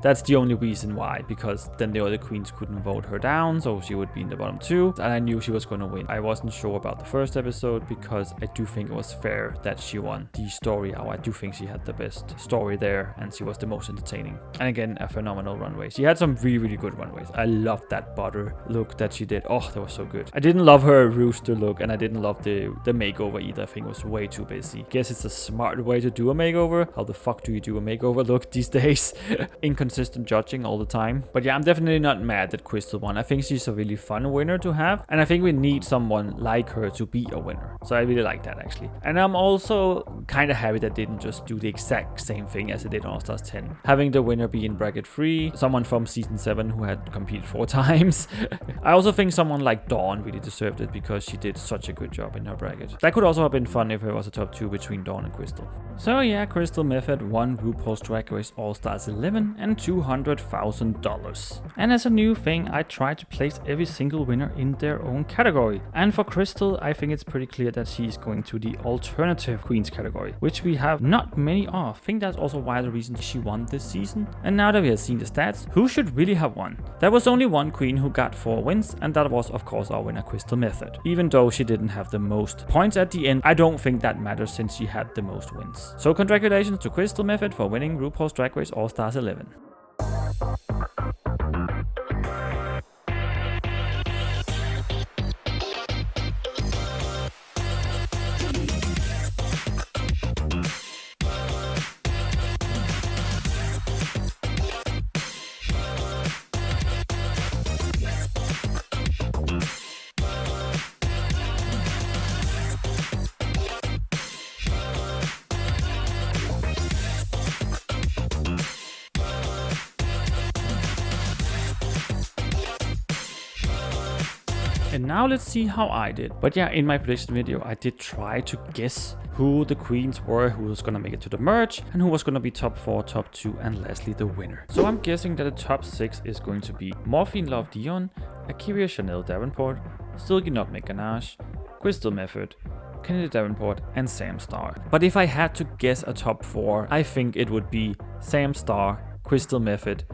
That's the only reason why, because then the other queens couldn't vote her down, so she would be in the bottom 2, and I knew she was going to win. I wasn't sure about the first episode because I do think it was fair that she won the story hour. I do think she had the best story there, and she was the most entertaining. And again, a phenomenal runway. She had some really, really good runways. I loved that butter look that she did. Oh, that was so good. I didn't love her rooster look, and I didn't love the makeover either. I think it was way too busy. Guess it's a smart way to do a makeover. How the fuck do you do a makeover look these days? Inconsistent judging all the time. But yeah, I'm definitely not mad that Crystal won. I think she's a really fun winner to have, and I think we need someone like her to be a winner. So I really like that, actually. And I'm also kind of happy that they didn't just do the exact same thing as they did on All Stars 10. Having the winner be in bracket 3, someone from season 7 who had competed 4 times. I also think someone like Dawn really deserved it because she did such a good job in her bracket. That could also have been fun if it was a top 2 between Dawn and Crystal. So yeah, Crystal Method won RuPaul's Drag Race All Stars 11 and $200,000. And as a new thing, I tried to place every single winner in their own category. And for Crystal, I think it's pretty clear that she's going to the alternative queens category, which we have not many of. I think that's also why the reason she won this season. And now that we have seen the stats, who should really have won? There was only one queen who got 4 wins, and that was of course our winner Crystal Method. Even though she didn't have the most points at the end, I don't think that matters since she had the most wins. So congratulations to Crystal Method for winning RuPaul's Drag Race All Stars 11. And now let's see how I did. But yeah, in my prediction video, I did try to guess who the queens were, who was gonna make it to the merge, and who was gonna be top 4, top 2, and lastly the winner. So I'm guessing that the top 6 is going to be Morphine Love Dion, Akira Chanel Davenport, Silky Nutmeg Ganache, Crystal Method, Kennedy Davenport, and Sam Star. But if I had to guess a top 4, I think it would be Sam Star, Crystal Method,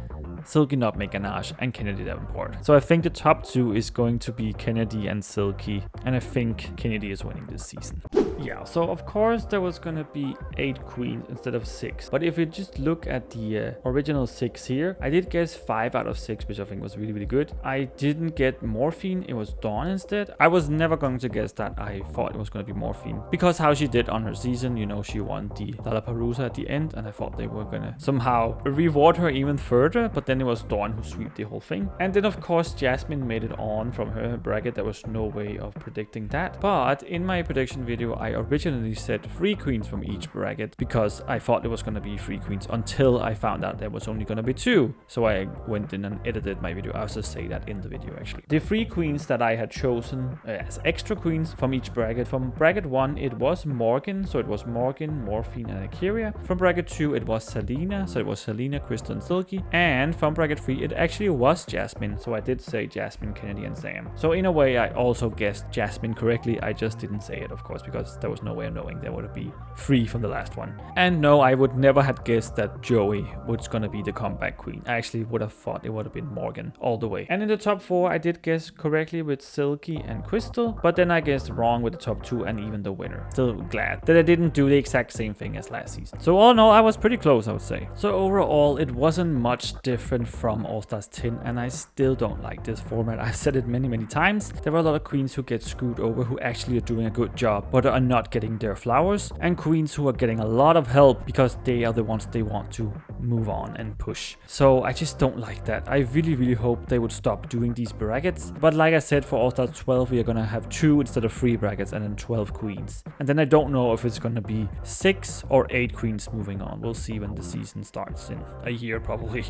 Silky Nutmeg Ganache, and Kennedy Davenport. So I think the top 2 is going to be Kennedy and Silky, and I think Kennedy is winning this season. Yeah, so of course there was gonna be 8 queens instead of 6. But if you just look at the original 6 here, I did guess 5 out of 6, which I think was really, really good. I didn't get Morphine, it was Dawn instead. I was never going to guess that. I thought it was gonna be Morphine, because how she did on her season, you know, she won the Lollapalooza at the end, and I thought they were gonna somehow reward her even further, but then it was Dawn who swept the whole thing. And then of course Jasmine made it on from her bracket. There was no way of predicting that. But in my prediction video, I originally said 3 queens from each bracket because I thought it was going to be 3 queens until I found out there was only going to be 2. So I went in and edited my video. I'll just say that in the video actually. The 3 queens that I had chosen as extra queens from each bracket. From bracket 1 it was Morgan, so it was Morgan, Morphine, and Akira. From bracket 2 it was Selena, so it was Selena, Crystal, and Silky. And from bracket 3 it actually was Jasmine, so I did say Jasmine, Kennedy, and Sam. So in a way I also guessed Jasmine correctly. I just didn't say it, of course, because there was no way of knowing there would be 3 from the last one. And no, I would never have guessed that Joey was gonna be the comeback queen. I actually would have thought it would have been Morgan all the way. And in the top 4 I did guess correctly with Silky and Crystal, but then I guessed wrong with the top 2 and even the winner. Still glad that I didn't do the exact same thing as last season. So all in all, I was pretty close, I would say. So overall it wasn't much different from All Stars 10, and I still don't like this format. I've said it many times. There are a lot of queens who get screwed over who actually are doing a good job but are not getting their flowers, and queens who are getting a lot of help because they are the ones they want to move on and push. So I just don't like that. I really hope they would stop doing these brackets. But like I said, for All Stars 12 we are gonna have 2 instead of 3 brackets and then 12 queens. And then I don't know if it's gonna be 6 or 8 queens moving on. We'll see when the season starts in a year probably.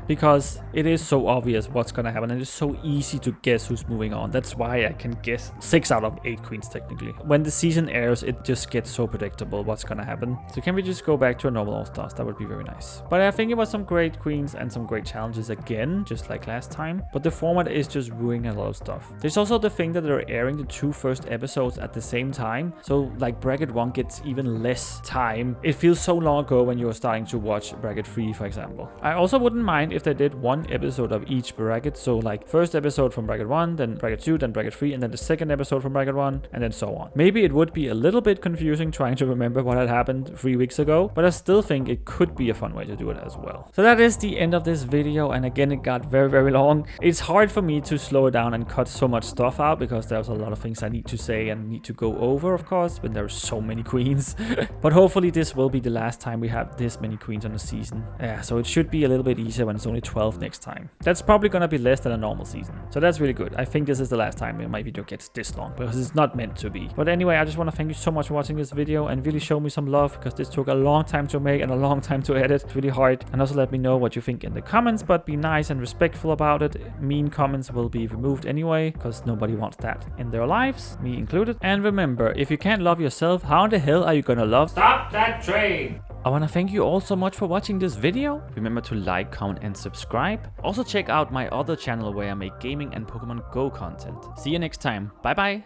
Because it is so obvious what's gonna happen and it's so easy to guess who's moving on. That's why I can guess 6 out of 8 queens technically. When the season airs, it just gets so predictable what's gonna happen. So can we just go back to a normal All Stars? That would be very nice. But I think it was some great queens and some great challenges again, just like last time. But the format is just ruining a lot of stuff. There's also the thing that they're airing the 2 first episodes at the same time. So like bracket 1 gets even less time. It feels so long ago when you're starting to watch bracket 3, for example. I also wouldn't mind if they did 1 episode of each bracket. So like first episode from bracket 1, then bracket 2, then bracket 3, and then the second episode from bracket 1, and then so on. Maybe it would be a little bit confusing trying to remember what had happened 3 weeks ago, but I still think it could be a fun way to do it as well. So that is the end of this video, and again it got very long. It's hard for me to slow it down and cut so much stuff out because there's a lot of things I need to say and need to go over, of course, when there's so many queens. But hopefully this will be the last time we have this many queens on the season. Yeah, so it should be a little bit easier when it's only 12 next time. That's probably gonna be less than a normal season, so that's really good. I think this is the last time my video gets this long because it's not meant to be. But anyway, I just want to thank you so much for watching this video and really show me some love, because this took a long time to make and a long time to edit. It's really hard. And also let me know what you think in the comments, but be nice and respectful about it. Mean comments will be removed anyway, because nobody wants that in their lives, me included. And remember, if you can't love yourself, how in the hell are you gonna love? Stop that train! I want to thank you all so much for watching this video. Remember to like, comment and subscribe. Also check out my other channel where I make gaming and Pokemon Go content. See you next time. Bye bye.